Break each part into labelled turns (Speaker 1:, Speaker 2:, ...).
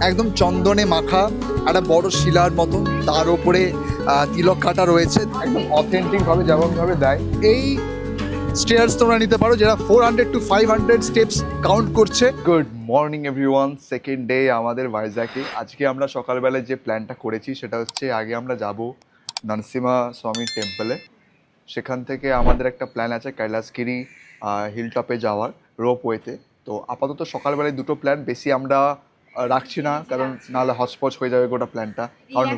Speaker 1: একদম চন্দনে মাখা একটা বড় শিলার মতন, তার ওপরে তিলক কাটা রয়েছে, একদম অথেন্টিকভাবে যেমনভাবে দেয়। এই স্টেয়ার্স তোমরা নিতে পারো যারা 400 to 500 স্টেপস কাউন্ট করছে। Good morning everyone, second day আমাদের ভাইজ্যাকে। আজকে আমরা সকালবেলায় যে প্ল্যানটা করেছি সেটা হচ্ছে আগে আমরা যাব নরসিমা স্বামী টেম্পলে, সেখান থেকে আমাদের একটা প্ল্যান আছে কৈলাসগিরি হিলটপে যাওয়ার রোপওয়েতে। তো আপাতত সকালবেলায় দুটো প্ল্যান, বেশি আমরা রাখছি না, কারণ নাহলে হচপচ হয়ে যাবে গোটা প্ল্যানটা। কারণ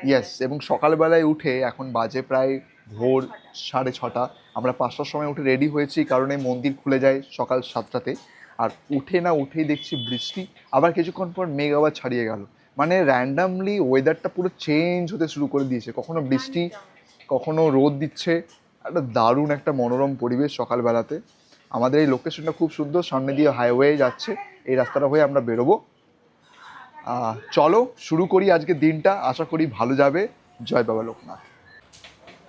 Speaker 1: ইয়েস, এবং সকালবেলায় উঠে এখন বাজে প্রায় ভোর 6:30, আমরা 5টার সময় উঠে রেডি হয়েছি, কারণ এই মন্দির খুলে যায় সকাল 7টাতে। আর উঠেই দেখছি বৃষ্টি, আবার কিছুক্ষণ পর মেঘ আবার ছাড়িয়ে গেল। মানে র্যান্ডামলি ওয়েদারটা পুরো চেঞ্জ হতে শুরু করে দিয়েছে, কখনো বৃষ্টি কখনো রোদ দিচ্ছে। একটা দারুণ একটা মনোরম পরিবেশ সকালবেলাতে। আমাদের এই লোকেশনটা খুব সুন্দর, সামনে দিয়ে হাইওয়ে যাচ্ছে, এই রাস্তাটা হয়ে আমরা বেরোবো। চলো শুরু করি আজকে দিনটা, আশা করি ভালো যাবে। জয় বাবা লোকনাথ।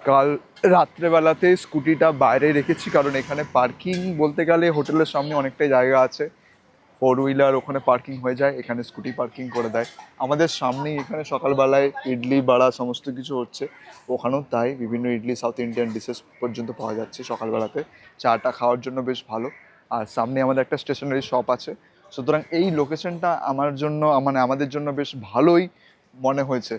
Speaker 1: কাল রাত্রেবেলাতে স্কুটিটা বাইরে রেখেছি, কারণ এখানে পার্কিং বলতে গেলে হোটেলের সামনে অনেকটাই জায়গা আছে, 4 হুইলার ওখানে পার্কিং হয়ে যায়, এখানে স্কুটি পার্কিং করে দেয়। আমাদের সামনেই এখানে সকালবেলায় ইডলি বড়া সমস্ত কিছু হচ্ছে, ওখানেও তাই, বিভিন্ন ইডলি সাউথ ইন্ডিয়ান ডিশেস পর্যন্ত পাওয়া যাচ্ছে সকালবেলাতে। চাটা খাওয়ার জন্য বেশ ভালো। আর সামনে আমাদের একটা স্টেশনারি শপ আছে, সুতরাং এই লোকেশনটা আমাদের জন্য বেশ ভালোই মনে হয়েছে।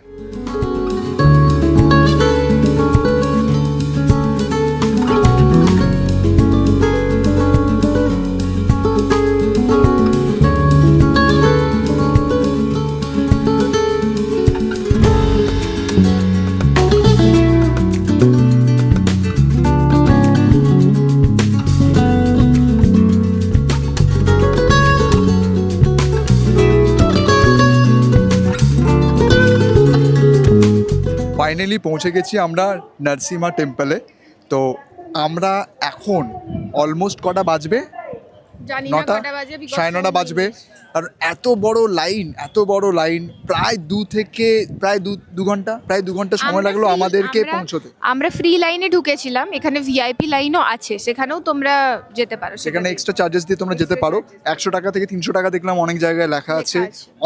Speaker 1: ফাইনালি পৌঁছে গেছি আমরা নরসিমা টেম্পলে। তো আমরা এখন অলমোস্ট কটা বাজবে, 9টা 9:30 বাজবে। কারণ এত বড় লাইন প্রায় দু ঘন্টা সময় লাগলো আমাদেরকে পৌঁছতে।
Speaker 2: আমরা ফ্রি লাইনে ঢুকেছিলাম, এখানে ভিআইপি লাইনও আছে, সেখানেও তোমরা যেতে পারো।
Speaker 1: সেখানে এক্সট্রা চার্জেস দিয়ে তোমরা যেতে পারো। 100 টাকা থেকে 300 টাকা দেখলাম অনেক জায়গায় লেখা আছে।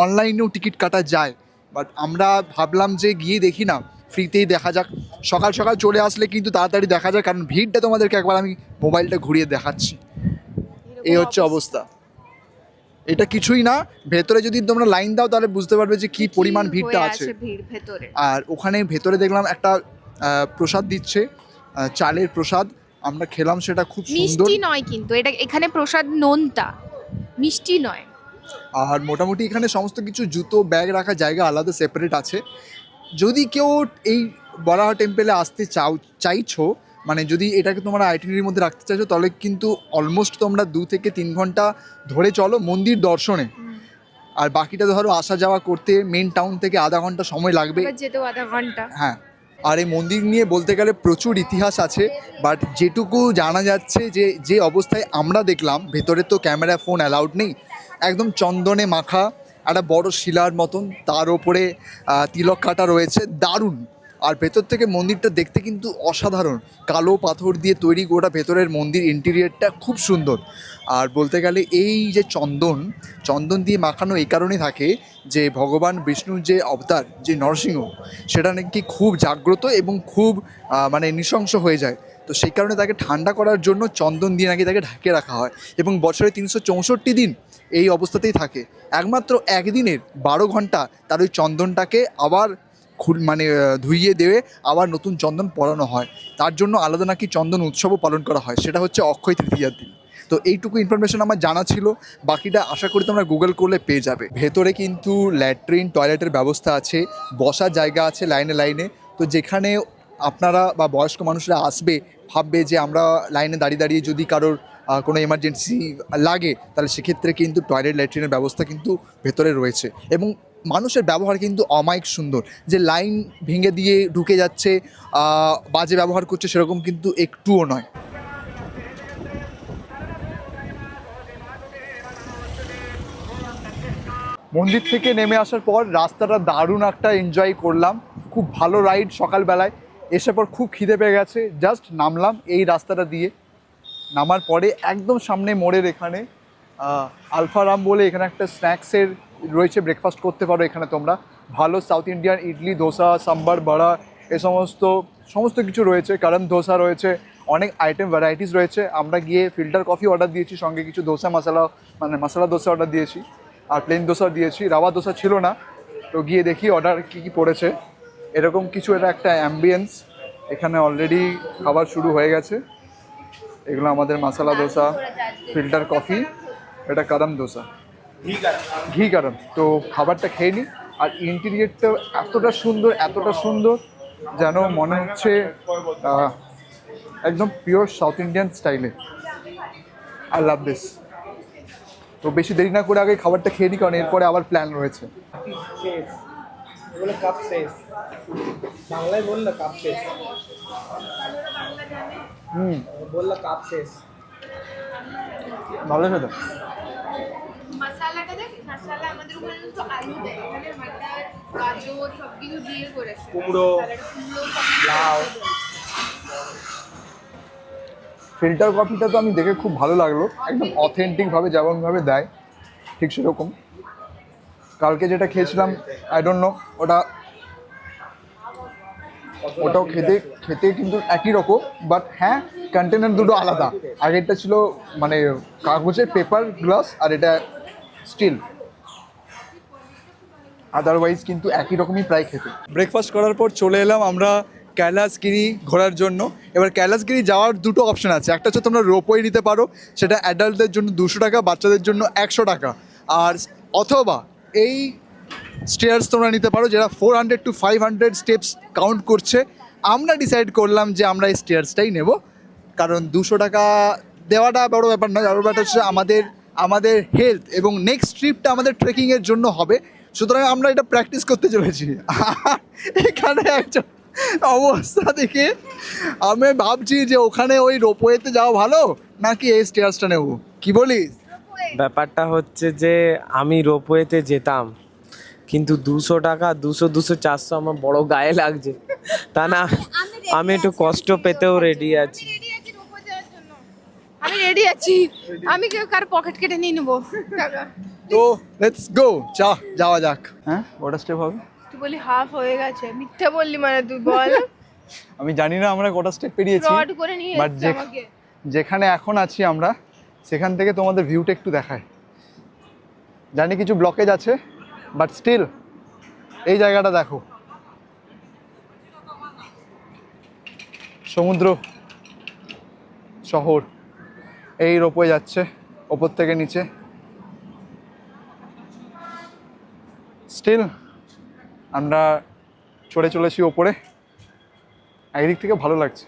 Speaker 1: অনলাইনেও টিকিট কাটা যায়, বাট আমরা ভাবলাম যে গিয়ে দেখি না, ফ্রিতেই দেখা যাক। সকাল সকাল চলে আসলে কিন্তু তাড়াতাড়ি দেখা যায়, কারণ ভিড়টা তোমাদেরকে একবার আমি মোবাইলটা ঘুরিয়ে দেখাচ্ছি। এই হচ্ছে অবস্থা। এটা কিছুই না, ভেতরে যদি তোমরা লাইন দাও তাহলে বুঝতে পারবে যে কি পরিমাণ ভিড়টা আছে। আর ওখানে ভেতরে দেখলাম একটা প্রসাদ দিচ্ছে, চালের প্রসাদ, আমরা খেলাম, সেটা খুব সুন্দর।
Speaker 2: মিষ্টি নয় কিন্তু এটা, এখানে প্রসাদ নোনতা, মিষ্টি নয়।
Speaker 1: আর মোটামুটি এখানে সমস্ত কিছু জুতো ব্যাগ রাখার জায়গা আলাদা সেপারেট আছে। যদি কেউ এই বরাহ টেম্পলে আসতে চাইছো, মানে যদি এটাকে তোমরা আইটিনারির মধ্যে রাখতে চাইছো, তাহলে কিন্তু অলমোস্ট তোমরা 2 থেকে 3 ঘন্টা ধরে চলো মন্দির দর্শনে। আর বাকিটা ধরো আসা যাওয়া করতে মেন টাউন থেকে আধা ঘন্টা সময় লাগবে,
Speaker 2: যেতেও আধা ঘন্টা।
Speaker 1: হ্যাঁ। আর এই মন্দির নিয়ে বলতে গেলে প্রচুর ইতিহাস আছে, বাট যেটুকু জানা যাচ্ছে যে অবস্থায় আমরা দেখলাম, ভেতরে তো ক্যামেরা ফোন অ্যালাউড নেই, একদম চন্দনে মাখা একটা বড় শিলার মতন, তার ওপরে তিলক কাটা রয়েছে, দারুণ। আর ভেতর থেকে মন্দিরটা দেখতে কিন্তু অসাধারণ, কালো পাথর দিয়ে তৈরি গোটা ভেতরের মন্দির ইন্টেরিয়রটা খুব সুন্দর। আর বলতে গেলে এই যে চন্দন দিয়ে মাখানো এই কারণেই থাকে যে ভগবান বিষ্ণুর যে অবতার, যে নরসিংহ, সেটা নাকি খুব জাগ্রত এবং খুব মানে নৃশংস হয়ে যায়। তো সেই কারণে তাকে ঠান্ডা করার জন্য চন্দন দিয়ে নাকি তাকে ঢেকে রাখা হয়, এবং বছরে 364 দিন এই অবস্থাতেই থাকে। একমাত্র একদিনের 12 ঘন্টা তার ওই চন্দনটাকে আবার ধুইয়ে দেবে, আবার নতুন চন্দন পরানো হয়। তার জন্য আলাদা নাকি চন্দন উৎসবও পালন করা হয়, সেটা হচ্ছে অক্ষয় তৃতীয়ার দিন। তো এইটুকু ইনফরমেশন আমার জানা ছিল, বাকিটা আশা করি তোমরা গুগল করলে পেয়ে যাবে। ভেতরে কিন্তু ল্যাট্রিন টয়লেটের ব্যবস্থা আছে, বসার জায়গা আছে লাইনে। তো যেখানে আপনারা বা বয়স্ক মানুষরা আসবে, ভাববে যে আমরা লাইনে দাঁড়িয়ে যদি কারোর কোনো এমার্জেন্সি লাগে, তাহলে সেক্ষেত্রে কিন্তু টয়লেট ল্যাট্রিনের ব্যবস্থা কিন্তু ভেতরে রয়েছে। এবং মানুষের ব্যবহার কিন্তু অমায়িক সুন্দর, যে লাইন ভেঙে দিয়ে ঢুকে যাচ্ছে, বাজে ব্যবহার করছে, সেরকম কিন্তু একটুও নয়। মন্দির থেকে নেমে আসার পর রাস্তাটা দারুণ একটা এনজয় করলাম, খুব ভালো রাইড। সকালবেলায় এসে পর খুব খিদে পেয়ে গেছে, জাস্ট নামলাম এই রাস্তাটা দিয়ে। নামার পরে একদম সামনে মোড়ের এখানে আলফারাম বলে এখানে একটা স্ন্যাক্সের রয়েছে, ব্রেকফাস্ট করতে পারো এখানে তোমরা। ভালো সাউথ ইন্ডিয়ান ইডলি, ধোসা, সাম্বার, বড়া এ সমস্ত কিছু রয়েছে। কারণ ধোসা রয়েছে, অনেক আইটেম ভ্যারাইটিস রয়েছে। আমরা গিয়ে ফিল্টার কফি অর্ডার দিয়েছি, সঙ্গে কিছু দোসা মশলা দোসা অর্ডার দিয়েছি, আর প্লেন দোসা দিয়েছি। রাওয়া দোসা ছিল না, তো গিয়ে দেখি অর্ডার কী পড়েছে। এরকম কিছু, এটা একটা অ্যাম্বিয়েন্স। এখানে অলরেডি খাবার শুরু হয়ে গেছে। এগুলো আমাদের মশলা দোসা, ফিল্টার কফি, এটা কারাম দোসা, ঘি কারাম। তো খাবারটা খেয়ে নিই। আর ইন্টেরিয়রটা এতটা সুন্দর যেন মনে হচ্ছে একদম পিওর সাউথ ইন্ডিয়ান স্টাইলে। I love this. তো বেশি দেরি না করে আগে খাবারটা খেয়ে নিই, কারণ এরপরে আবার প্ল্যান রয়েছে।
Speaker 3: কাপ শেষ, বাংলায় বললো কাপ শেষ। বললো কাপ শেষ।
Speaker 1: ভালো খেতে।
Speaker 2: মশলাটা দেখ, মশলা আমাদের ওখানে তো আলু দেয়, এখানে মাটার, গাজর সবকিছু দিয়ে করেছে।
Speaker 3: কুমড়ো, লাউ।
Speaker 1: ফিল্টার কফিটা তো আমি দেখে খুব ভালো লাগলো, একদম অথেন্টিকভাবে যেমনভাবে দেয় ঠিক সেরকম। কালকে যেটা খেয়েছিলাম আই ডোন্ট নো, ওটাও খেতে কিন্তু একই রকম, বাট হ্যাঁ কন্টেনার দুটো আলাদা। আগেরটা ছিল মানে কাগজের পেপার গ্লাস, আর এটা স্টিল। আদারওয়াইজ কিন্তু একই রকমই প্রায় খেতে। ব্রেকফাস্ট করার পর চলে এলাম আমরা কৈলাসগিরি ঘোরার জন্য। এবার কৈলাসগিরি যাওয়ার দুটো অপশন আছে। একটা হচ্ছে তোমরা রোপওয়ে নিতে পারো, সেটা অ্যাডাল্টদের জন্য 200 টাকা, বাচ্চাদের জন্য 100 টাকা। আর অথবা এই স্টেয়ার্স তোমরা নিতে পারো, যেটা 400 to 500 স্টেপস কাউন্ট করছে। আমরা ডিসাইড করলাম যে আমরা এই স্টেয়ার্সটাই নেব, কারণ 200 টাকা দেওয়াটা বড় ব্যাপার নয়। বড় ব্যাপারটা হচ্ছে আমাদের হেলথ এবং নেক্সট ট্রিপটা আমাদের ট্রেকিংয়ের জন্য হবে। সুতরাং আমরা এটা প্র্যাকটিস করতে চলেছি। এখানে একজন অবস্থা দেখে আমি ভাবছি যে ওখানে ওই রোপওয়েতে যাওয়া ভালো নাকি এই স্টেয়ার্সটা নেব, কি বলিস?
Speaker 3: ব্যাপারটা হচ্ছে যে আমি রোপওয়েতে যেতাম, কিন্তু 200 টাকা, 200, 400 আমার বড় গায়ে লাগছে। তা না, আমি একটু কষ্ট পেতেও রেডি আছি।
Speaker 2: আমি রেডি আছি। আমি কার পকেট কেটে নিয়ে নেবো টাকা।
Speaker 1: তো লেটস গো, যাওয়া যাক। হ্যাঁ, কটা স্টেপ হবে?
Speaker 2: তুই বলি হাফ হয়ে গেছে, মিথ্যা বললি মানে তুই বল।
Speaker 1: আমি জানি না আমরা কটা স্টেপ পেরিয়েছি,
Speaker 2: ফ্রড করে নিয়ে
Speaker 1: বাট
Speaker 2: এসেছে আমাকে।
Speaker 1: যেখানে এখন আছি আমরা, সেখান থেকে তোমাদের ভিউটা একটু দেখায়। জানি কিছু ব্লকেজ আছে, বাট স্টিল এই জায়গাটা দেখো, সমুদ্র, শহর, এই রোপওয়ে যাচ্ছে ওপর থেকে নিচে। স্টিল আমরা চড়ে চলেছি ওপরে, একদিক থেকে ভালো লাগছে।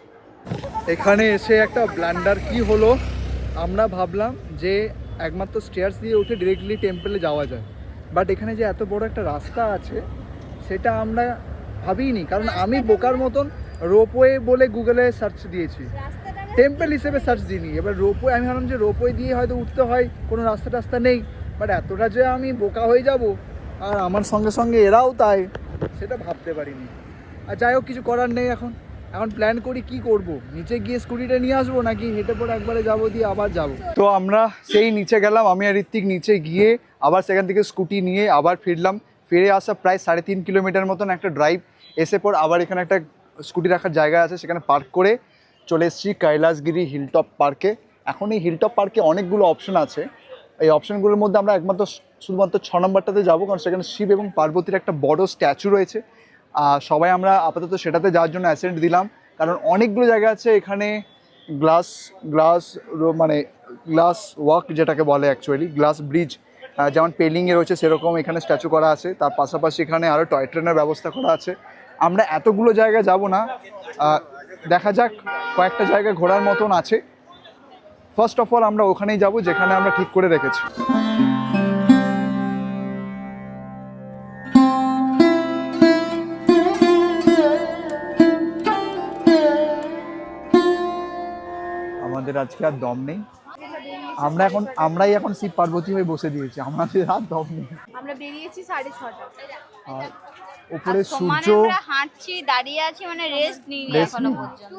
Speaker 1: এখানে এসে একটা ব্লান্ডার কি হলো, আমরা ভাবলাম যে একমাত্র স্টেয়ার্স দিয়ে উঠে ডিরেক্টলি টেম্পলে যাওয়া যায়, বাট এখানে যে এত বড় একটা রাস্তা আছে সেটা আমরা ভাবিনি। কারণ আমি বোকার মতন রোপওয়ে বলে গুগলে সার্চ দিয়েছি, টেম্পল হিসেবে সার্চ দিইনি। এবার রোপওয়ে আমি ভাবলাম যে রোপওয়ে দিয়ে হয়তো উঠতে হয়, কোনো রাস্তা নেই। বাট এতটা যে আমি বোকা হয়ে যাব আর আমার সঙ্গে সঙ্গে এরাও তাই, সেটা ভাবতে পারিনি। আর যাই হোক, কিছু করার নেই। এখন প্ল্যান করি কি করব, নিচে গিয়ে স্কুটিটা নিয়ে আসবো নাকি হেঁটে পরে একবারে যাবো দিয়ে আবার যাবো। তো আমরা সেই নিচে গেলাম, আমি আর ঋত্বিক নিচে গিয়ে আবার সেখান থেকে স্কুটি নিয়ে আবার ফিরলাম। ফিরে আসা প্রায় 3.5 কিলোমিটার মতন একটা ড্রাইভ, এসে পর আবার এখানে একটা স্কুটি রাখার জায়গা আছে, সেখানে পার্ক করে চলে এসেছি কৈলাসগিরি হিলটপ পার্কে। এখন এই হিলটপ পার্কে অনেকগুলো অপশন আছে। এই অপশনগুলোর মধ্যে আমরা শুধুমাত্র 6 নম্বরটাতে যাবো, কারণ সেখানে শিব এবং পার্বতীর একটা বড় স্ট্যাচু রয়েছে। সবাই আমরা আপাতত সেটাতে যাওয়ার জন্য অ্যাসেন্ট দিলাম, কারণ অনেকগুলো জায়গা আছে এখানে গ্লাস ওয়াক যেটাকে বলে, অ্যাকচুয়ালি গ্লাস ব্রিজ, যেমন পেলিংয়ে রয়েছে সেরকম এখানে স্ট্যাচু করা আছে। তার পাশাপাশি এখানে আরও টয় ট্রেনের ব্যবস্থা করা আছে। আমরা এতগুলো জায়গা যাব না, দেখা যাক, কয়েকটা জায়গা ঘোরার মতন আছে। ফার্স্ট অফ অল আমরা ওখানেই যাব যেখানে আমরা ঠিক করে রেখেছি। আমাদের আজকে আর দম নেই, আমরাই এখন শিব পার্বতী হয়ে বসে দিয়েছি, আমাদের আর দম নেই।
Speaker 2: আমরা বেরিয়েছি 6:30।
Speaker 1: আর উপরে সূর্য,
Speaker 4: আমরা হাঁটছি, দাঁড়িয়ে আছি, মানে রেস্ট নিই এখনো পর্যন্ত।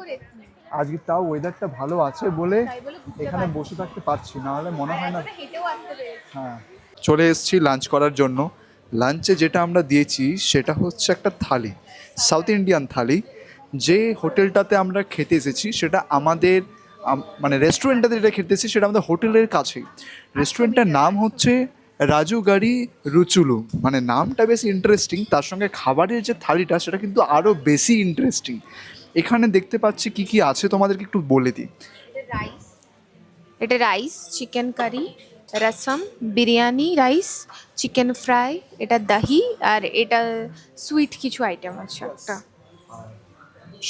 Speaker 1: আজকে তাও ওয়েদারটা ভালো আছে বলে এখানে বসে থাকতে পারছি, না হলে মনে হয় না।
Speaker 2: হেঁটেও আসতে পেরেছি।
Speaker 1: হ্যাঁ, চলে এসেছি লাঞ্চ করার জন্য। লাঞ্চে যেটা আমরা দিয়েছি সেটা হচ্ছে একটা থালি, সাউথ ইন্ডিয়ান থালি। যে হোটেলটাতে আমরা খেতে এসেছি সেটা আমাদের মানে রেস্টুরেন্টটাতে যেটা খেতে এসেছি সেটা আমাদের হোটেলের কাছেই। রেস্টুরেন্টটার নাম হচ্ছে রাজু গাড়ি রুচুলু। মানে নামটা বেশ ইন্টারেস্টিং, তার সঙ্গে খাবারের যে থালিটা সেটা কিন্তু আরও বেশি ইন্টারেস্টিং। এখানে দেখতে পাচ্ছি কি কি আছে তোমাদেরকে একটু বলে দিই।
Speaker 2: এটা রাইস, চিকেন কারি, রসম, বিরিয়ানি রাইস, চিকেন ফ্রাই, এটা দহি, আর এটা সুইট কিছু আইটেম আছে একটা।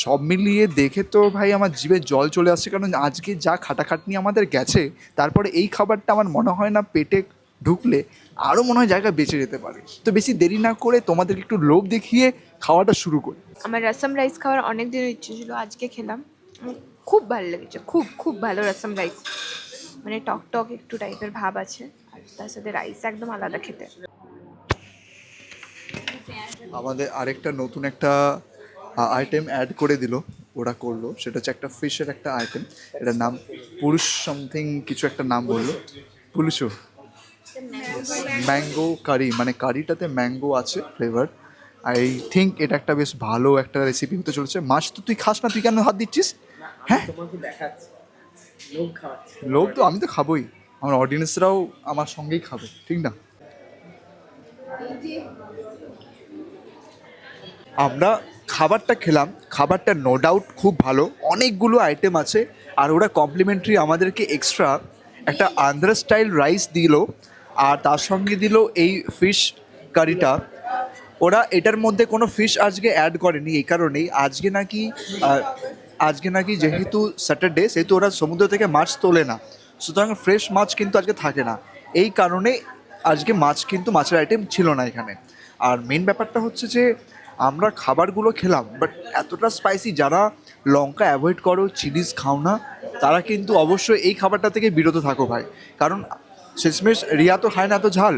Speaker 1: সব মিলিয়ে দেখে তো ভাই আমার জিভে জল চলে আসছে, কারণ আজকে যা খাটাখাটনি আমাদের গেছে, তারপরে এই খাবারটা আমার মনে হয় না পেটে ঢুকলে আরও মনে হয় জায়গা বেঁচে যেতে পারে। তো বেশি দেরি না করে তোমাদেরকে একটু লোভ দেখিয়ে খাওয়াটা শুরু করি।
Speaker 2: আমার রসম রাইস খাওয়ার অনেক দিনের ইচ্ছে ছিল, আজকে খেলাম, আমার খুব ভালো লেগেছে, খুব খুব ভালো রসম রাইস। মানে টক টক একটু টাইপের ভাব আছে, আর তার সাথে রাইস একদম আলাদা খেতে।
Speaker 1: আমাদের আরেকটা নতুন একটা আইটেম অ্যাড করে দিল, ওরা করলো, সেটা হচ্ছে একটা ফিশের একটা আইটেম। এটার নাম পুরুষ সামথিং কিছু একটা নাম বললো, পুলুশো ম্যাঙ্গো কারি। মানে কারিটাতে ম্যাঙ্গো আছে ফ্লেভার। আই থিঙ্ক এটা একটা বেশ ভালো একটা রেসিপি হতে চলেছে। মাছ তো তুই খাস না, তুই কেন হাত দিচ্ছিস? হ্যাঁ, লোক তো আমি তো খাবোই, আমার অডিয়েন্সরাও আমার সঙ্গেই খাবে, ঠিক না? আমরা খাবারটা খেলাম, খাবারটা নো ডাউট খুব ভালো, অনেকগুলো আইটেম আছে। আর ওরা কমপ্লিমেন্টারি আমাদেরকে এক্সট্রা একটা আন্ধ্রা স্টাইল রাইস দিল, আর তার সঙ্গে দিল এই ফিশ কারিটা। ওরা এটার মধ্যে কোনো ফিশ আজকে অ্যাড করেনি, এই কারণেই আজকে নাকি যেহেতু স্যাটারডে, সেহেতু ওরা সমুদ্র থেকে মাছ তোলে না, সুতরাং ফ্রেশ মাছ কিন্তু আজকে থাকে না। এই কারণে আজকে মাছ কিন্তু মাছের আইটেম ছিল না এখানে। আর মেন ব্যাপারটা হচ্ছে যে আমরা খাবারগুলো খেলাম, বাট এতটা স্পাইসি, যারা লঙ্কা অ্যাভয়েড করো, চিলিজ খাও না, তারা কিন্তু অবশ্যই এই খাবারটা থেকে বিরত থাকো ভাই। কারণ শেষমেশ রিয়া তো খায় না এত ঝাল,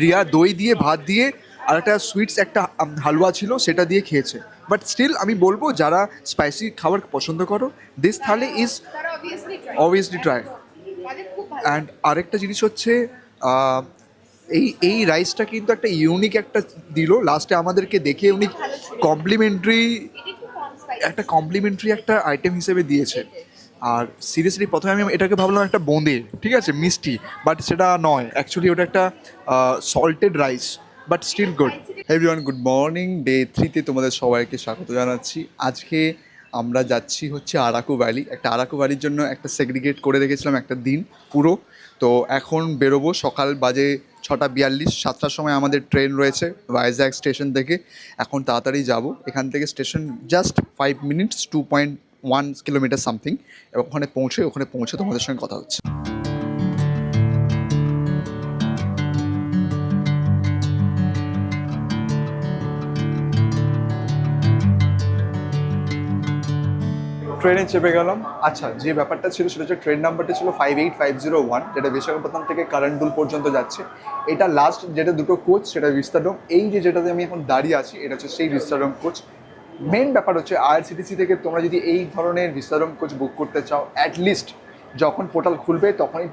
Speaker 1: রিয়া দই দিয়ে, ভাত দিয়ে, আর একটা সুইটস একটা হালুয়া ছিল সেটা দিয়ে খেয়েছে। বাট স্টিল আমি বলবো যারা স্পাইসি খাবার পছন্দ করো, this thali is obviously try. And আরেকটা জিনিস হচ্ছে এই রাইসটা কিন্তু একটা ইউনিক একটা দিল লাস্টে আমাদেরকে, দেখে উনি কমপ্লিমেন্টারি একটা আইটেম হিসেবে দিয়েছে। আর সিরিয়াসলি প্রথমে আমি এটাকে ভাবলাম একটা বোঁদে, ঠিক আছে, মিষ্টি, বাট সেটা নয়, অ্যাকচুয়ালি ওটা একটা salted rice, but still good. Everyone, good morning. Day 3-তে তোমাদের সবাইকে স্বাগত জানাচ্ছি। আজকে আমরা যাচ্ছি হচ্ছে আরাকু ভ্যালি। একটা আরাকু ভ্যালির জন্য একটা সেগ্রিগেট করে রেখেছিলাম একটা দিন পুরো। তো এখন বেরোবো, সকাল বাজে 6:42, 7টার সময় আমাদের ট্রেন রয়েছে ভাইজ্যাক স্টেশন থেকে। এখন তাড়াতাড়ি যাব, এখান থেকে station just 5 minutes, 2.1 kilometre something. এবং ওখানে পৌঁছে তোমাদের সঙ্গে কথা হচ্ছে। ট্রেনে চেপে গেলাম। আচ্ছা, যে ব্যাপারটা ছিল সেটা হচ্ছে ট্রেন নাম্বারটা ছিল 58501, যেটা বিশাখাপত্তনম থেকে কারণদুল পর্যন্ত যাচ্ছে। এটা লাস্ট যেটা দুটো কোচ, সেটা বিস্তারম। এই যেটাতে আমি এখন দাঁড়িয়ে আছি, এটা হচ্ছে সেই বিস্তারম কোচ। মেন ব্যাপার হচ্ছে আইআরসিটিসি থেকে তোমরা যদি এই ধরনের বিস্তারম কোচ বুক করতে চাও, অ্যাটলিস্ট যখন পোর্টাল খুলবে তখনই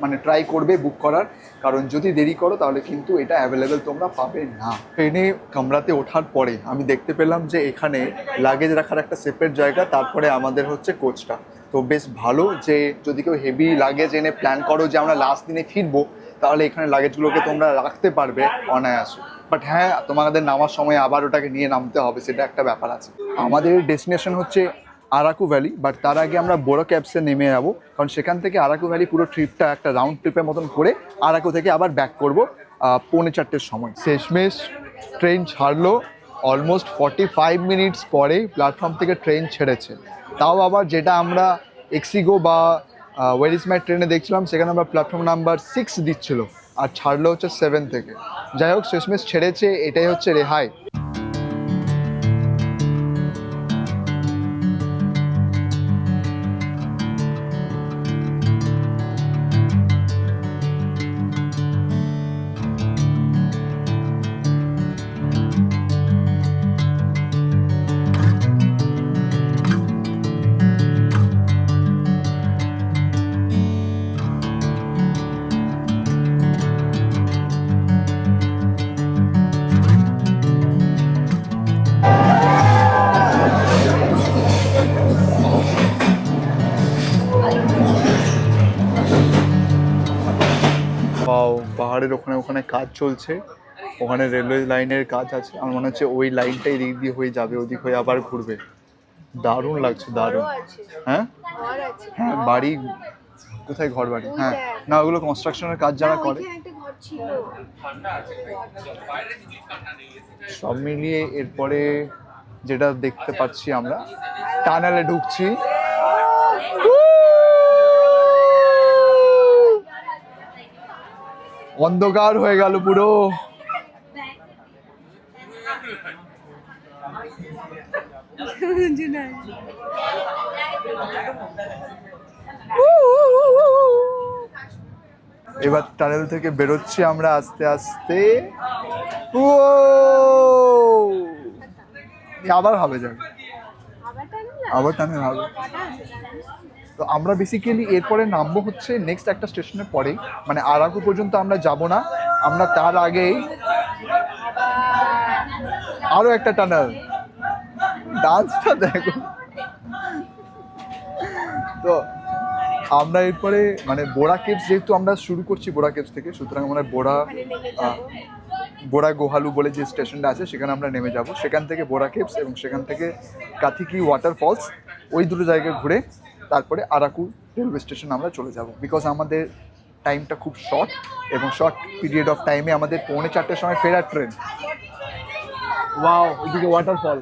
Speaker 1: মানে ট্রাই করবে বুক করার, কারণ যদি দেরি করো তাহলে কিন্তু এটা অ্যাভেলেবেল তোমরা পাবে না। ট্রেনে কামরাতে ওঠার পরে আমি দেখতে পেলাম যে এখানে লাগেজ রাখার একটা সেপারেট জায়গা, তারপরে আমাদের হচ্ছে কোচটা। তো বেশ ভালো যে যদি কেউ হেভি লাগেজ এনে প্ল্যান করো যে আমরা লাস্ট দিনে ফিরবো, তাহলে এখানে লাগেজগুলোকে তোমরা রাখতে পারবে অনায়াসে। বাট হ্যাঁ, তোমাদের নামার সময় আবার ওটাকে নিয়ে নামতে হবে, সেটা একটা ব্যাপার আছে। আমাদের ডেস্টিনেশন হচ্ছে আরাকু ভ্যালি, বাট তার আগে আমরা বড় ক্যাবসে নেমে যাবো, কারণ সেখান থেকে আরাকু ভ্যালি পুরো ট্রিপটা একটা রাউন্ড ট্রিপের মতন করে আরাকু থেকে আবার ব্যাক করবো 4:45-র সময়। শেষমেশ ট্রেন ছাড়লো, অলমোস্ট 45 মিনিটস পরে প্ল্যাটফর্ম থেকে ট্রেন ছেড়েছে। তাও আবার যেটা আমরা এক্সিগো বা ওয়ের ইজ মাই ট্রেনে দেখছিলাম, সেখানে আমরা প্ল্যাটফর্ম নাম্বার 6 দিচ্ছিল, আর ছাড়লো হচ্ছে 7 থেকে। যাই হোক, শেষমেশ ছেড়েছে, এটাই হচ্ছে রেহাই। পাহাড়ের ওখানে ওখানে কাজ চলছে, ওখানে রেলওয়ে লাইনের কাজ আছে। আমার মনে হচ্ছে ওই লাইনটাই এদিক দিয়ে হয়ে যাবে, ওদিক হয়ে আবার ঘুরবে। দারুণ লাগছে, দারুণ। হ্যাঁ হ্যাঁ, বাড়ি কোথায়? ঘর বাড়ি? হ্যাঁ, না ওগুলো কনস্ট্রাকশনের কাজ যারা করে। সব মিলিয়ে এরপরে যেটা দেখতে পাচ্ছি আমরা, টানেলে ঢুকছি। অন্ধকার হয়ে গেল পুরো। এবার টানেল থেকে বেরোচ্ছি আমরা আস্তে আস্তে। আবার হবে যাবে, আবার টানেল হবে। তো আমরা বেসিক্যালি এরপরে নামবো হচ্ছে নেক্সট একটা স্টেশনের পরেই, মানে আরাকু পর্যন্ত আমরা যাব না, আমরা তার আগেই আরো একটা টানেল। ডান্সটা দেখো। তো আমরা এরপরে মানে বোরা কেভস, যেহেতু আমরা শুরু করছি বোরা কেভস থেকে, সুতরাং আমরা বোরা গোহালু বলে যে স্টেশনটা আছে সেখানে আমরা নেমে যাব। সেখান থেকে বোরা কেভস এবং সেখান থেকে কাথিকি ওয়াটারফলস, ওই দুটো জায়গায় ঘুরে তারপরে আরাকু রেলওয়ে স্টেশন আমরা চলে যাব। বিকজ আমাদের টাইমটা খুব শর্ট, এবং শর্ট পিরিয়ড অফ টাইমে আমাদের 4:45 সময় ফেরার ট্রেন। ওয়াও, ওইদিকে ওয়াটারফল।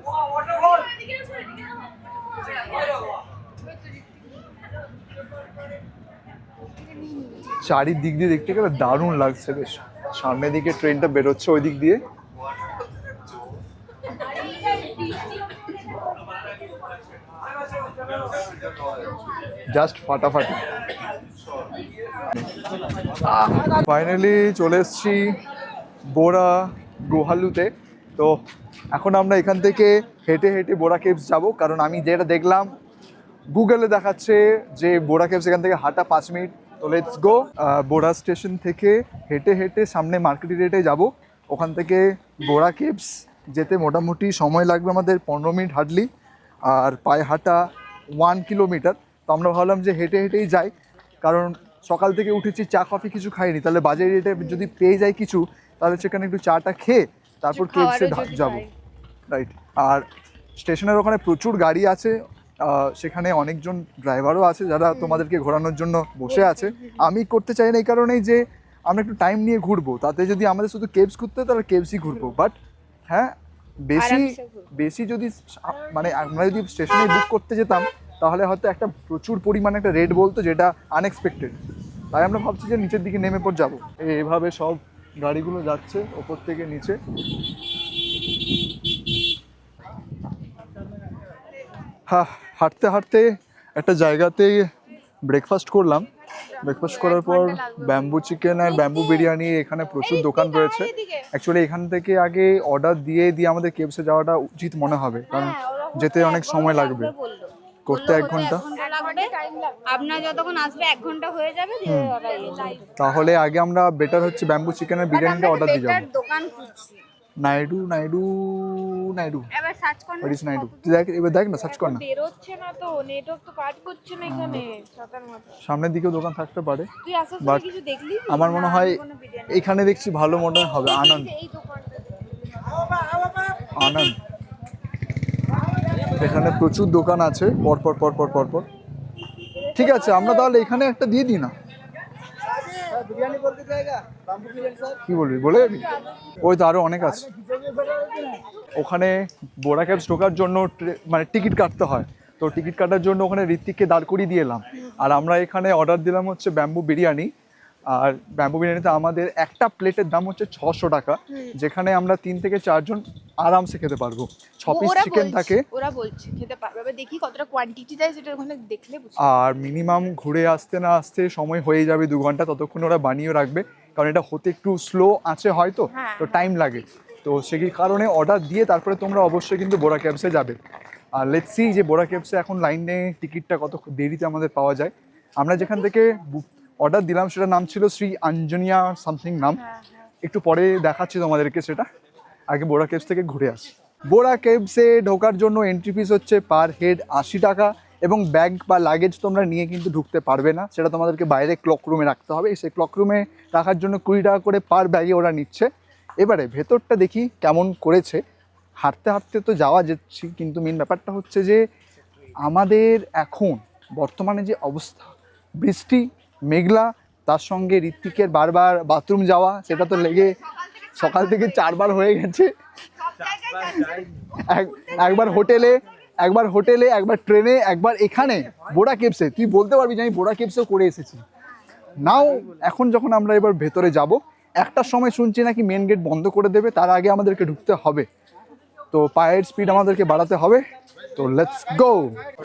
Speaker 1: চারিদিক দিয়ে দেখতে গেলে দারুণ লাগছে বেশ। সামনের দিকে ট্রেনটা বেরোচ্ছে ওই দিক দিয়ে। জাস্ট ফাটাফাটি। ফাইনালি চলে এসেছি বোরা গোহালুতে। তো এখন আমরা এখান থেকে হেঁটে হেঁটে বোরা কেভস যাব, কারণ আমি যেটা দেখলাম গুগলে দেখাচ্ছে যে বোরা কেভস এখান থেকে হাঁটা 5 মিনিট। তো লেটস গো। বোরা স্টেশন থেকে হেঁটে হেঁটে সামনে মার্কেট রেটে যাব। ওখান থেকে বোরা কেভস যেতে মোটামুটি সময় লাগবে আমাদের 15 মিনিট হাঁটলি, আর পায়ে হাঁটা 1 কিলোমিটার। তো আমরা ভাবলাম যে হেঁটে হেঁটেই যাই, কারণ সকাল থেকে উঠেছি, চা কফি কিছু খাইনি, তাহলে বাজারে রেটে যদি পেয়ে যাই কিছু, তাহলে সেখানে একটু চাটা খেয়ে তারপর কেভসে যাবো। রাইট। আর স্টেশনের ওখানে প্রচুর গাড়ি আছে, সেখানে অনেকজন ড্রাইভারও আছে যারা তোমাদেরকে ঘোরানোর জন্য বসে আছে। আমি করতে চাই না এই কারণেই যে আমরা একটু টাইম নিয়ে ঘুরবো, তাতে যদি আমাদের শুধু কেভস ঘুরতে হয় তাহলে কেভসই ঘুরবো। বাট হ্যাঁ, বেশি যদি মানে আমরা যদি স্টেশনে বুক করতে যেতাম তাহলে হয়তো একটা প্রচুর পরিমাণে একটা রেট বলতো, যেটা আনএক্সপেক্টেড। তাই আমরা ভাবছি যে নিচের দিকে নেমে পর যাবো। এইভাবে সব গাড়িগুলো যাচ্ছে ওপর থেকে নিচে। হ্যাঁ, হাঁটতে হাঁটতে একটা জায়গাতে ব্রেকফাস্ট করলাম। ব্রেকফাস্ট করার পর ব্যাম্বু চিকেন আর ব্যাম্বু বিরিয়ানি, এখানে প্রচুর দোকান রয়েছে। অ্যাকচুয়ালি এখান থেকে আগে অর্ডার দিয়ে আমাদের কেভসে যাওয়াটা উচিত মনে হবে, কারণ যেতে অনেক সময় লাগবে, করতে 1 ঘন্টা।
Speaker 4: আপনার যতক্ষণ আসবে 1 ঘন্টা হয়ে যাবে।
Speaker 1: তাহলে আগে আমরা বেটার হচ্ছে ব্যাম্বু চিকেন আর বিরিয়ানিটা অর্ডার দিয়ে যাবো।
Speaker 4: দোকান খুঁজছি।
Speaker 1: নাইডু নাইডু নাইডু,
Speaker 4: এবার সার্চ করুন।
Speaker 1: What is Naidu? তুই দেখ, এবার দেখ না, সার্চ কর না।
Speaker 2: বেরোচ্ছে না তো, নেটওয়ার্ক তো কাজ করছে না এখানে সাতার মাথা।
Speaker 1: সামনের দিকেও দোকান থাকতে পারে,
Speaker 2: তুই আসার
Speaker 1: বাট
Speaker 2: সময় কিছু দেখলি?
Speaker 1: আমার মনে হয় এখানে দেখছি ভালো মনে হবে। আনন্দ,
Speaker 2: এই দোকানটা
Speaker 1: আনন্দ, এখানে প্রচুর দোকান আছে পরপর পরপর পরপর। ঠিক আছে, আমরা তাহলে এখানে একটা দিয়ে দিই না? কি বলবি, বলে যাবি? ওই তো আরো অনেক আছে ওখানে। বোরা কেভস ঢোকার জন্য মানে টিকিট কাটতে হয়, তো টিকিট কাটার জন্য ওখানে ঋত্বিককে দাঁড় করিয়ে দিয়ে এলাম। আর আমরা এখানে অর্ডার দিলাম হচ্ছে ব্যাম্বু বিরিয়ানি। আর ব্যাম্বু বিরিয়ানিতে আমাদের একটা প্লেটের দাম হচ্ছে 600 টাকা, যেখানে আমরা 3 থেকে 4 জন আরামসে খেতে পারবো। 6 পিস চিকেন থাকে।
Speaker 2: ওরা বলছে খেতে পারবে, এবার দেখি কতটা কোয়ান্টিটি দেয় সেটা ওখানে দেখলে বুঝতে।
Speaker 1: আর মিনিমাম ঘুরে আসতে না আসতে সময় হয়ে যাবে 2 ঘন্টা, ততক্ষণ ওরা বানিয়ে রাখবে, কারণ এটা হতে একটু স্লো আছে হয়তো, তো টাইম লাগে। তো সেই কারণে অর্ডার দিয়ে তারপরে তোমরা অবশ্যই কিন্তু বোরা কেভসে যাবে। আর লেটস সি যে বোরা কেভসে এখন লাইনে টিকিটটা কত দেরিতে আমাদের পাওয়া যায়। আমরা যেখান থেকে অর্ডার দিলাম সেটার নাম ছিল শ্রী আঞ্জনিয়া সামথিং নাম, একটু পরে দেখাচ্ছি তোমাদেরকে সেটা। আগে বোরা কেভস থেকে ঘুরে আসি। বোরা কেভসে ঢোকার জন্য এন্ট্রি ফিস হচ্ছে পার হেড 80 টাকা, এবং ব্যাগ বা লাগেজ তোমরা নিয়ে কিন্তু ঢুকতে পারবে না, সেটা তোমাদেরকে বাইরে ক্লক রুমে রাখতে হবে। সেই ক্লক রুমে রাখার জন্য 20 টাকা করে পার ব্যাগে ওরা নিচ্ছে। এবারে ভেতরটা দেখি কেমন করেছে। হাঁটতে হাঁটতে তো যাওয়া যাচ্ছি, কিন্তু মেন ব্যাপারটা হচ্ছে যে আমাদের এখন বর্তমানে যে অবস্থা, বৃষ্টি মেঘলা, তার সঙ্গে ঋত্বিকের বারবার বাথরুম যাওয়া, সেটা তো লেগে সকাল থেকে 4 বার হয়ে গেছে। একবার হোটেলে, একবার ট্রেনে, একবার এখানে বোরা কেভসে। তুই বলতে পারবি যে আমি বোরা কেভসেও করে এসেছি। নাও এখন যখন আমরা এবার ভেতরে যাব, একটার সময় শুনছি নাকি মেন গেট বন্ধ করে দেবে, তার আগে আমাদেরকে ঢুকতে হবে। তো পায়ের স্পিড আমাদেরকে বাড়াতে হবে। তো লেটস গো।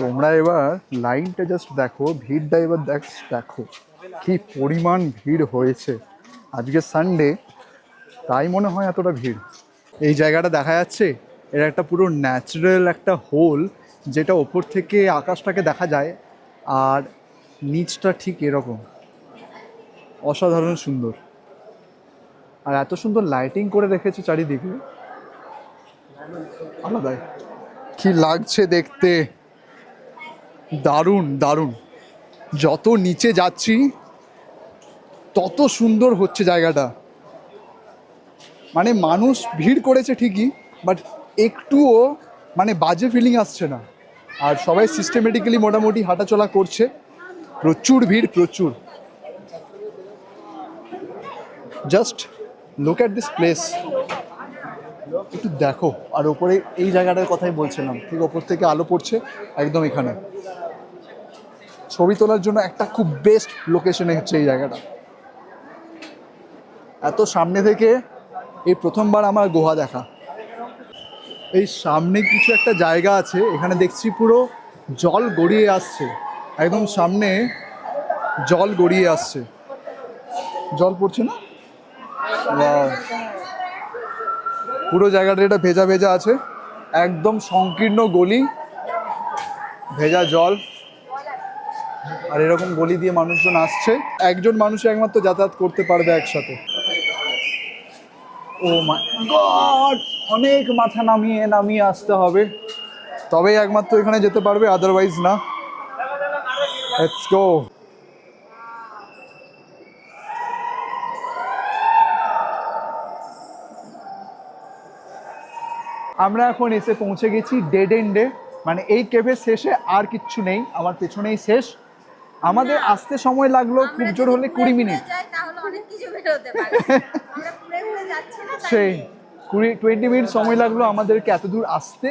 Speaker 1: তোমরা এবার লাইনটা জাস্ট দেখো, ভিড়টা এবার দেখো কি পরিমাণ ভিড় হয়েছে। আজকে সানডে, তাই মনে হয় এতটা ভিড়। এই জায়গাটা দেখা যাচ্ছে, এটা একটা পুরো ন্যাচারাল একটা হোল, যেটা ওপর থেকে আকাশটাকে দেখা যায়, আর নিচটা ঠিক এরকম অসাধারণ সুন্দর। আর এত সুন্দর লাইটিং করে রেখেছে চারিদিকে, আলাদাই। কি লাগছে দেখতে, দারুণ দারুণ। যত নিচে যাচ্ছি তত সুন্দর হচ্ছে জায়গাটা। মানে মানুষ ভিড় করেছে ঠিকই, বাট একটুও মানে বাজে ফিলিং আসছে না। আর সবাই সিস্টেমেটিক্যালি মোটামুটি হাঁটাচলা করছে। প্রচুর ভিড়, প্রচুর। Just look at this place, একটু দেখো। আর ওপরে এই জায়গাটার কথাই বলছিলাম, ঠিক ওপর থেকে আলো পড়ছে একদম এখানে। ছবি তোলার জন্য একটা খুব বেস্ট লোকেশনে হচ্ছে এই জায়গাটা। এত সামনে থেকে এই প্রথমবার আমার গোয়া দেখা। এই সামনে কিছু একটা জায়গা আছে, এখানে দেখছি পুরো জল গড়িয়ে আসছে, একদম সামনে জল গড়িয়ে আসছে। জল পড়ছে না? ওয়াও। পুরো জায়গাটা এটা ভেজা ভেজা আছে, একদম সংকীর্ণ গলি, ভেজা জল, আর এরকম গলি দিয়ে মানুষজন আসছে। একজন মানুষ একমাত্র যাতায়াত করতে পারবে একসাথে। ও মাই গড, অনেক মাথা নামিয়ে নামিয়ে আসতে হবে, তবেই একমাত্র এখানে যেতে পারবে, আদারওয়াইজ না। Let's go. আমরা এখন এসে পৌঁছে গেছি ডেড এন্ডে, মানে এই কেভের শেষে আর কিচ্ছু নেই, আমার পেছনেই শেষ। আমাদের আসতে সময় লাগলো খুব জোর হলে 20 মিনিট, সেই 20 মিনিট সময় লাগলো আমাদেরকে এত দূর আসতে।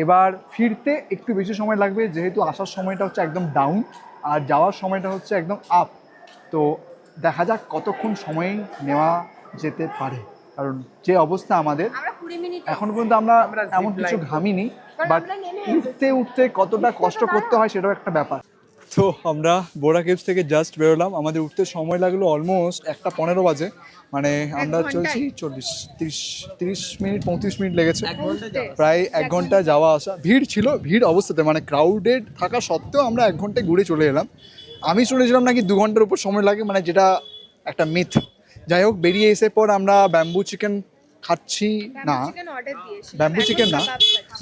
Speaker 1: এবার ফিরতে একটু বেশি সময় লাগবে, যেহেতু আসার সময়টা হচ্ছে একদম ডাউন আর যাওয়ার সময়টা হচ্ছে একদম আপ। তো দেখা যাক কতক্ষণ সময় নেওয়া যেতে পারে, কারণ যে অবস্থা আমাদের এখন পর্যন্ত আমরা এমন কিছু ঘামিনি, বাট উঠতে উঠতে কতটা কষ্ট করতে হয় সেটাও একটা ব্যাপার। তো আমরা বোরা কেভস থেকে জাস্ট বেরোলাম, আমাদের উঠতে সময় লাগলো অলমোস্ট 1:15 বাজে, মানে আমরা চলছি 30 মিনিট 35 মিনিট লেগেছে, প্রায় 1 ঘন্টা যাওয়া আসা। ভিড় ছিল, ভিড় অবস্থাতে মানে ক্রাউডেড থাকা সত্ত্বেও আমরা 1 ঘন্টায় ঘুরে চলে এলাম। আমি শুনেছিলাম নাকি 2 ঘন্টার উপর সময় লাগে, মানে যেটা একটা মিথ। যাই হোক, বেরিয়ে এসে পর আমরা ব্যাম্বু চিকেন খাচ্ছি, না ব্যাম্বু চিকেন না,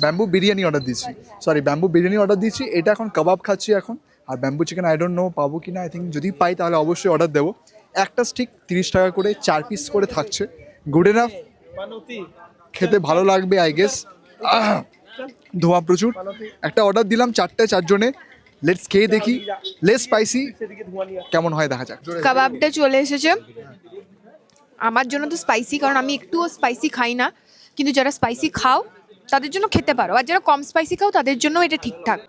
Speaker 1: ব্যাম্বু বিরিয়ানি অর্ডার দিয়েছি, সরি ব্যাম্বু বিরিয়ানি অর্ডার দিয়েছি। এটা এখন কাবাব খাচ্ছি এখন। আর bamboo chicken I don't know পাবো কি না, আই থিঙ্ক যদি পাই তাহলে অবশ্যই অর্ডার দেবো। একটা স্টিক 30 টাকা করে, 4 পিস করে থাকছে, গুড এনাফ। খেতে ভালো লাগবে আই গেস। ধোঁয়া প্রচুর। একটা অর্ডার দিলাম 4টে 4 জনে। লেটস খেয়ে দেখি, লেস স্পাইসি কেমন হয় দেখা যাক।
Speaker 2: কাবাবটা চলে এসেছে। আমার জন্য তো স্পাইসি, কারণ আমি একটুও স্পাইসি খাই না, কিন্তু যারা স্পাইসি খাও তাদের জন্য খেতে পারো, আর যারা কম স্পাইসি খাও তাদের জন্য এটা ঠিকঠাক।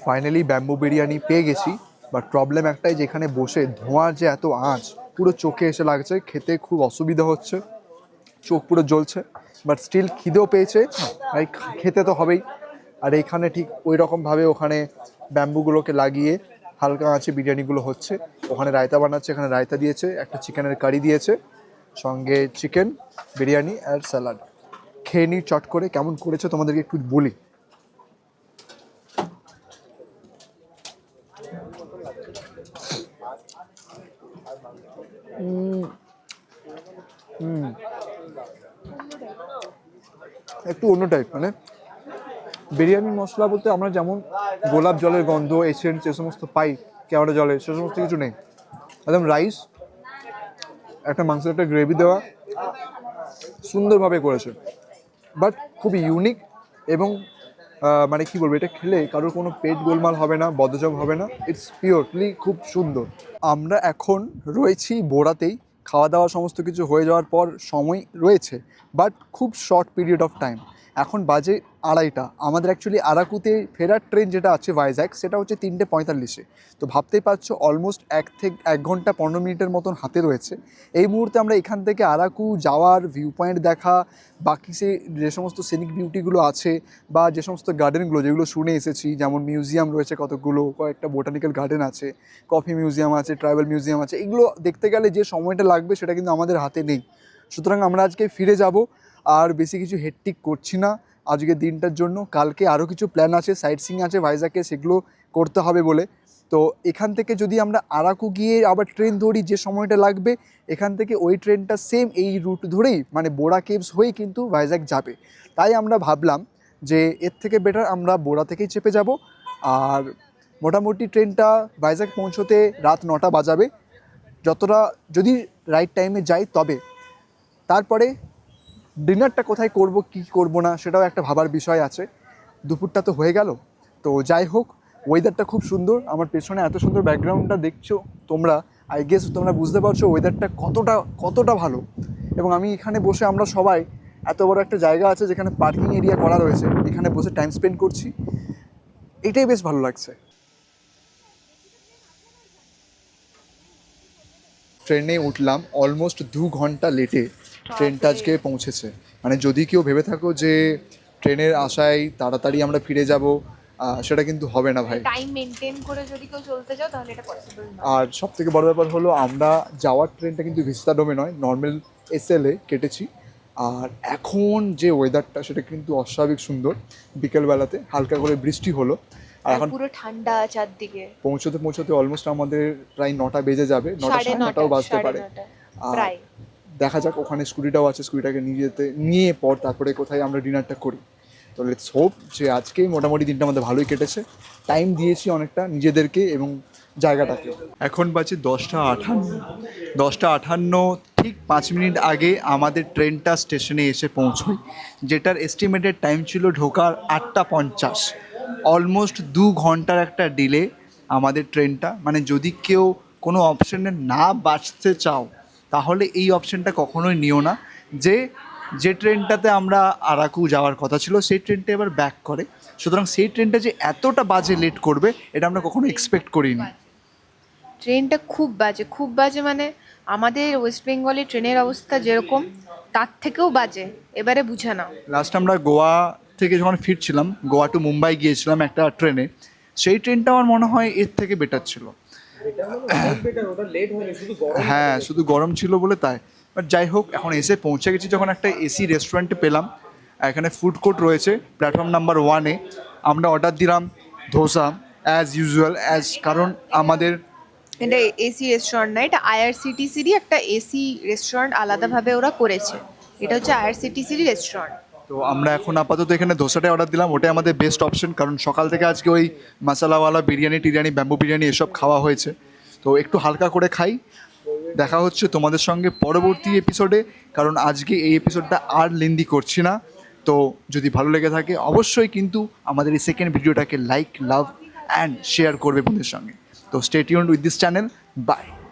Speaker 1: ফাইনালি ব্যাম্বু বিরিয়ানি পেয়ে গেছি, বাট প্রবলেম একটাই, যেখানে বসে ধোঁয়ার যে এত আঁচ পুরো চোখে এসে লাগছে, খেতে খুব অসুবিধা হচ্ছে, চোখ পুরো জ্বলছে। বাট স্টিল খিদেও পেয়েছে, আর খেতে তো হবেই। আর এইখানে ঠিক ওই রকমভাবে ওখানে ব্যাম্বুগুলোকে লাগিয়ে হালকা আঁচে বিরিয়ানিগুলো হচ্ছে। ওখানে রায়তা বানাচ্ছে, এখানে রায়তা দিয়েছে, একটা চিকেনের কারি দিয়েছে, সঙ্গে চিকেন বিরিয়ানি আর স্যালাড। খেয়ে নিই চট করে, কেমন করেছে তোমাদেরকে একটু বলি। একটু অন্য টাইপ, মানে বিরিয়ানি মশলা বলতে আমরা যেমন গোলাপ জলের গন্ধ, এসেন্স, যে সমস্ত পাই কেওড়া জলে, সে সমস্ত কিছু নেই। একদম রাইস, একটা মাংসের একটা গ্রেভি দেওয়া, সুন্দরভাবে করেছে, বাট খুব ইউনিক। এবং মানে কি বলবো, এটা খেলে কারোর কোনো পেট গোলমাল হবে না, বদহজম হবে না, ইটস পিওরলি খুব সুন্দর। আমরা এখন রয়েছি বোড়াতেই, খাওয়া দাওয়া সমস্ত কিছু হয়ে যাওয়ার পর সময় রয়েছে, বাট খুব শর্ট পিরিয়ড অফ টাইম। এখন বাজে 2:30। আমাদের অ্যাকচুয়ালি আরাকুতে ফেরার ট্রেন যেটা আছে ভাইজ্যাক, সেটা হচ্ছে 3:45। তো ভাবতেই পারছো অলমোস্ট 1 ঘন্টা 15 মিনিটের মতন হাতে রয়েছে। এই মুহূর্তে আমরা এখান থেকে আরাকু যাওয়ার, ভিউ পয়েন্ট দেখা, বাকি যে সমস্ত সিনিক বিউটিগুলো আছে বা যে সমস্ত গার্ডেনগুলো যেগুলো শুনে এসেছি, যেমন মিউজিয়াম রয়েছে কতগুলো, কয়েকটা বোটানিক্যাল গার্ডেন আছে, কফি মিউজিয়াম আছে, ট্রাইবাল মিউজিয়াম আছে, এগুলো দেখতে গেলে যে সময়টা লাগবে সেটা কিন্তু আমাদের হাতে নেই। সুতরাং আমরা আজকে ফিরে যাব, আর বেশি কিছু হেডটিক করছি না আজকের দিনটার জন্য। কালকে আরও কিছু প্ল্যান আছে, সাইট সিইং আছে ভাইজ্যাকে, সেগুলো করতে হবে বলে। তো এখান থেকে যদি আমরা আরাকু গিয়ে আবার ট্রেন ধরি, যে সময়টা লাগবে, এখান থেকে ওই ট্রেনটা সেম এই রুট ধরেই মানে বোড়া কেভস হয়েই কিন্তু ভাইজ্যাক যাবে। তাই আমরা ভাবলাম যে এর থেকে বেটার আমরা বোড়া থেকেই চেপে যাব। আর মোটামুটি ট্রেনটা ভাইজ্যাক পৌঁছোতে রাত 9টা বাজাবে, যতটা যদি রাইট টাইমে যাই তবে। তারপরে ডিনারটা কোথায় করব, কি করব না, সেটাও একটা ভাবার বিষয় আছে। দুপুরটা তো হয়ে গেল, তো যাই হোক, ওয়েদারটা খুব সুন্দর। আমার পেছনে এত সুন্দর ব্যাকগ্রাউন্ডটা দেখছো তোমরা, আই গেস তোমরা বুঝতে পারছো ওয়েদারটা কতটা ভালো। এবং আমি এখানে বসে, আমরা সবাই, এত বড় একটা জায়গা আছে যেখানে পার্কিং এরিয়া করা রয়েছে, এখানে বসে টাইম স্পেন্ড করছি, এটাই বেশ ভালো লাগছে। ট্রেনে উঠলাম অলমোস্ট 2 ঘন্টা লেটে ট্রেনটা আজকে পৌঁছেছে। মানে যদি কেউ ভেবে থাকো যে ট্রেনের আশায় তাড়াতাড়ি আমরা ফিরে যাব, সেটা কিন্তু হবে না ভাই।
Speaker 2: টাইম মেনটেন করে যদি কেউ চলতে যাও তাহলে এটা পসিবল না।
Speaker 1: আর সব থেকে বড় ব্যাপার হলো, আমরা যাওয়ার ট্রেনটা কিন্তু ভিস্তাডোমে নয়, নর্মাল এসএলএ কেটেছি। আর এখন যে ওয়েদারটা, সেটা কিন্তু অস্বাভাবিক সুন্দর। বিকেলবেলাতে হালকা করে বৃষ্টি হলো, আর এখন
Speaker 2: পুরো ঠান্ডা চারদিকে।
Speaker 1: পৌঁছতে অলমোস্ট আমাদের প্রায় 9টা বেজে যাবে, 9টাও বাজতে পারে। আর
Speaker 2: প্রায়
Speaker 1: দেখা যাক, ওখানে স্কুটিটাও আছে, স্কুটিটাকে নিয়ে পর তারপরে কোথায় আমরা ডিনারটা করি। তো লেটস হোপ যে আজকেই মোটামুটি দিনটা আমাদের ভালোই কেটেছে। টাইম দিয়েছি অনেকটা নিজেদেরকে এবং জায়গাটাকে। এখন বাজে 10টা 58। ঠিক 5 মিনিট আগে আমাদের ট্রেনটা স্টেশনে এসে পৌঁছয়, যেটার এস্টিমেটেড টাইম ছিল ঢোকার 8টা 50। অলমোস্ট 2 ঘন্টার একটা ডিলে আমাদের ট্রেনটা। মানে যদি কেউ কোনো অপশানে না বাঁচতে চাও, তাহলে এই অপশানটা কখনোই নিও না, যে ট্রেনটাতে আমরা আরাকু যাওয়ার কথা ছিল সেই ট্রেনটা এবার ব্যাক করে। সুতরাং সেই ট্রেনটা যে এতটা বাজে লেট করবে, এটা আমরা কখনো এক্সপেক্ট করিনি।
Speaker 2: ট্রেনটা খুব বাজে, মানে আমাদের ওয়েস্ট বেঙ্গলে ট্রেনের অবস্থা যেরকম তার থেকেও বাজে। এবারে বুঝে নাও।
Speaker 1: লাস্ট আমরা গোয়া থেকে যখন ফিরছিলাম, গোয়া টু মুম্বাই গিয়েছিলাম একটা ট্রেনে, সেই ট্রেনটা আমার মনে হয় এর থেকে বেটার ছিল। হ্যাঁ, শুধু গরম ছিল বলে তাই। বাট যাই হোক, এখন এসে পৌঁছে গেছি যখন একটা এসি রেস্টুরেন্টে পেলাম। এখানে ফুড কোর্ট রয়েছে প্ল্যাটফর্ম নাম্বার 1-এ। আমরা অর্ডার দিলাম ধোসা অ্যাজ ইউজুয়াল, কারণ আমাদের
Speaker 2: এটা এসি রেস্টুরেন্ট না, এটা আইআরসিটিসিরই একটা এসি রেস্টুরেন্ট, আলাদাভাবে ওরা করেছে। এটা হচ্ছে আইআরসিটিসিরই রেস্টুরেন্ট।
Speaker 1: তো আমরা এখন আপাতত এখানে ধোসাটাই অর্ডার দিলাম, ওটাই আমাদের বেস্ট অপশন। কারণ সকাল থেকে আজকে ওই মশালাওয়ালা বিরিয়ানি, ব্যাম্বু বিরিয়ানি এসব খাওয়া হয়েছে, তো একটু হালকা করে খাই। দেখা হচ্ছে তোমাদের সঙ্গে পরবর্তী এপিসোডে, কারণ আজকে এই এপিসোডটা আর লেন্দি করছি না। তো যদি ভালো লেগে থাকে অবশ্যই কিন্তু আমাদের এই সেকেন্ড ভিডিওটাকে লাইক, লাভ অ্যান্ড শেয়ার করবে বন্ধুদের সঙ্গে। তো stay tuned with this channel. By.